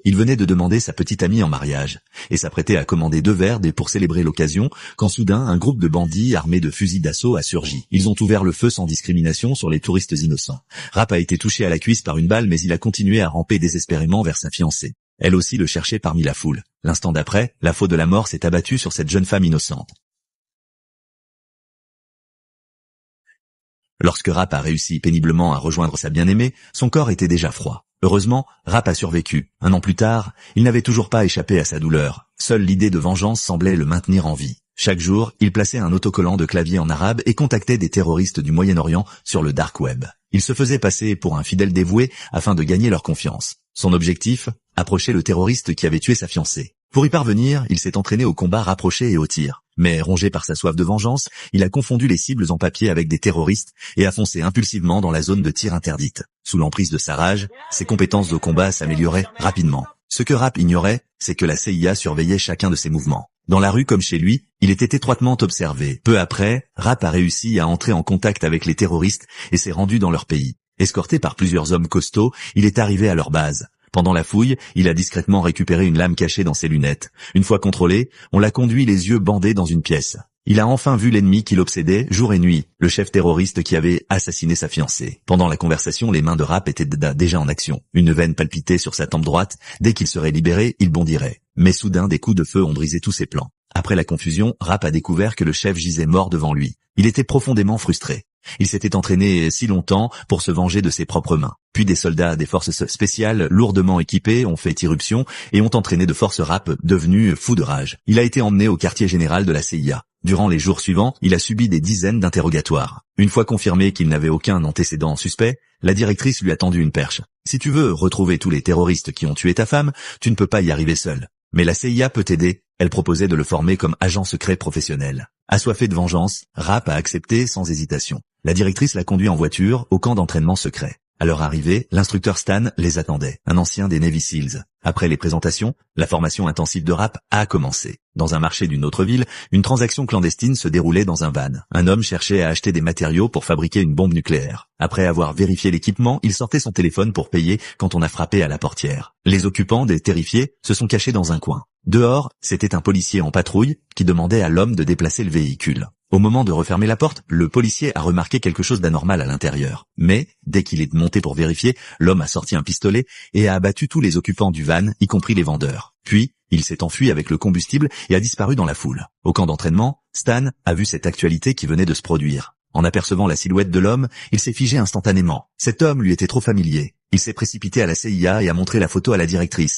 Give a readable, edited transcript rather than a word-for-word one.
Il venait de demander sa petite amie en mariage, et s'apprêtait à commander 2 verres pour célébrer l'occasion, quand soudain un groupe de bandits armés de fusils d'assaut a surgi. Ils ont ouvert le feu sans discrimination sur les touristes innocents. Rap a été touché à la cuisse par une balle, mais il a continué à ramper désespérément vers sa fiancée. Elle aussi le cherchait parmi la foule. L'instant d'après, la faux de la mort s'est abattue sur cette jeune femme innocente. Lorsque Rap a réussi péniblement à rejoindre sa bien-aimée, son corps était déjà froid. Heureusement, Rap a survécu. 1 an plus tard, il n'avait toujours pas échappé à sa douleur. Seule l'idée de vengeance semblait le maintenir en vie. Chaque jour, il plaçait un autocollant de clavier en arabe et contactait des terroristes du Moyen-Orient sur le dark web. Il se faisait passer pour un fidèle dévoué afin de gagner leur confiance. Son objectif, approcher le terroriste qui avait tué sa fiancée. Pour y parvenir, il s'est entraîné au combat rapproché et au tir. Mais rongé par sa soif de vengeance, il a confondu les cibles en papier avec des terroristes et a foncé impulsivement dans la zone de tir interdite. Sous l'emprise de sa rage, ses compétences au combat s'amélioraient rapidement. Ce que Rap ignorait, c'est que la CIA surveillait chacun de ses mouvements. Dans la rue comme chez lui, il était étroitement observé. Peu après, Rap a réussi à entrer en contact avec les terroristes et s'est rendu dans leur pays. Escorté par plusieurs hommes costauds, il est arrivé à leur base. Pendant la fouille, il a discrètement récupéré une lame cachée dans ses lunettes. Une fois contrôlé, on l'a conduit les yeux bandés dans une pièce. Il a enfin vu l'ennemi qui l'obsédait jour et nuit, le chef terroriste qui avait assassiné sa fiancée. Pendant la conversation, les mains de Rap étaient déjà en action. Une veine palpitait sur sa tempe droite. Dès qu'il serait libéré, il bondirait. Mais soudain, des coups de feu ont brisé tous ses plans. Après la confusion, Rap a découvert que le chef gisait mort devant lui. Il était profondément frustré. Il s'était entraîné si longtemps pour se venger de ses propres mains. Puis des soldats des forces spéciales lourdement équipés ont fait irruption et ont entraîné de force Rap, devenu fou de rage. Il a été emmené au quartier général de la CIA. Durant les jours suivants, il a subi des dizaines d'interrogatoires. Une fois confirmé qu'il n'avait aucun antécédent suspect, la directrice lui a tendu une perche. Si tu veux retrouver tous les terroristes qui ont tué ta femme, tu ne peux pas y arriver seul. Mais la CIA peut t'aider. Elle proposait de le former comme agent secret professionnel. Assoiffé de vengeance, Rap a accepté sans hésitation. La directrice l'a conduit en voiture au camp d'entraînement secret. À leur arrivée, l'instructeur Stan les attendait, un ancien des Navy Seals. Après les présentations, la formation intensive de Rap a commencé. Dans un marché d'une autre ville, une transaction clandestine se déroulait dans un van. Un homme cherchait à acheter des matériaux pour fabriquer une bombe nucléaire. Après avoir vérifié l'équipement, il sortait son téléphone pour payer quand on a frappé à la portière. Les occupants, terrifiés, se sont cachés dans un coin. Dehors, c'était un policier en patrouille qui demandait à l'homme de déplacer le véhicule. Au moment de refermer la porte, le policier a remarqué quelque chose d'anormal à l'intérieur. Mais, dès qu'il est monté pour vérifier, l'homme a sorti un pistolet et a abattu tous les occupants du van, y compris les vendeurs. Puis, il s'est enfui avec le combustible et a disparu dans la foule. Au camp d'entraînement, Stan a vu cette actualité qui venait de se produire. En apercevant la silhouette de l'homme, il s'est figé instantanément. Cet homme lui était trop familier. Il s'est précipité à la CIA et a montré la photo à la directrice.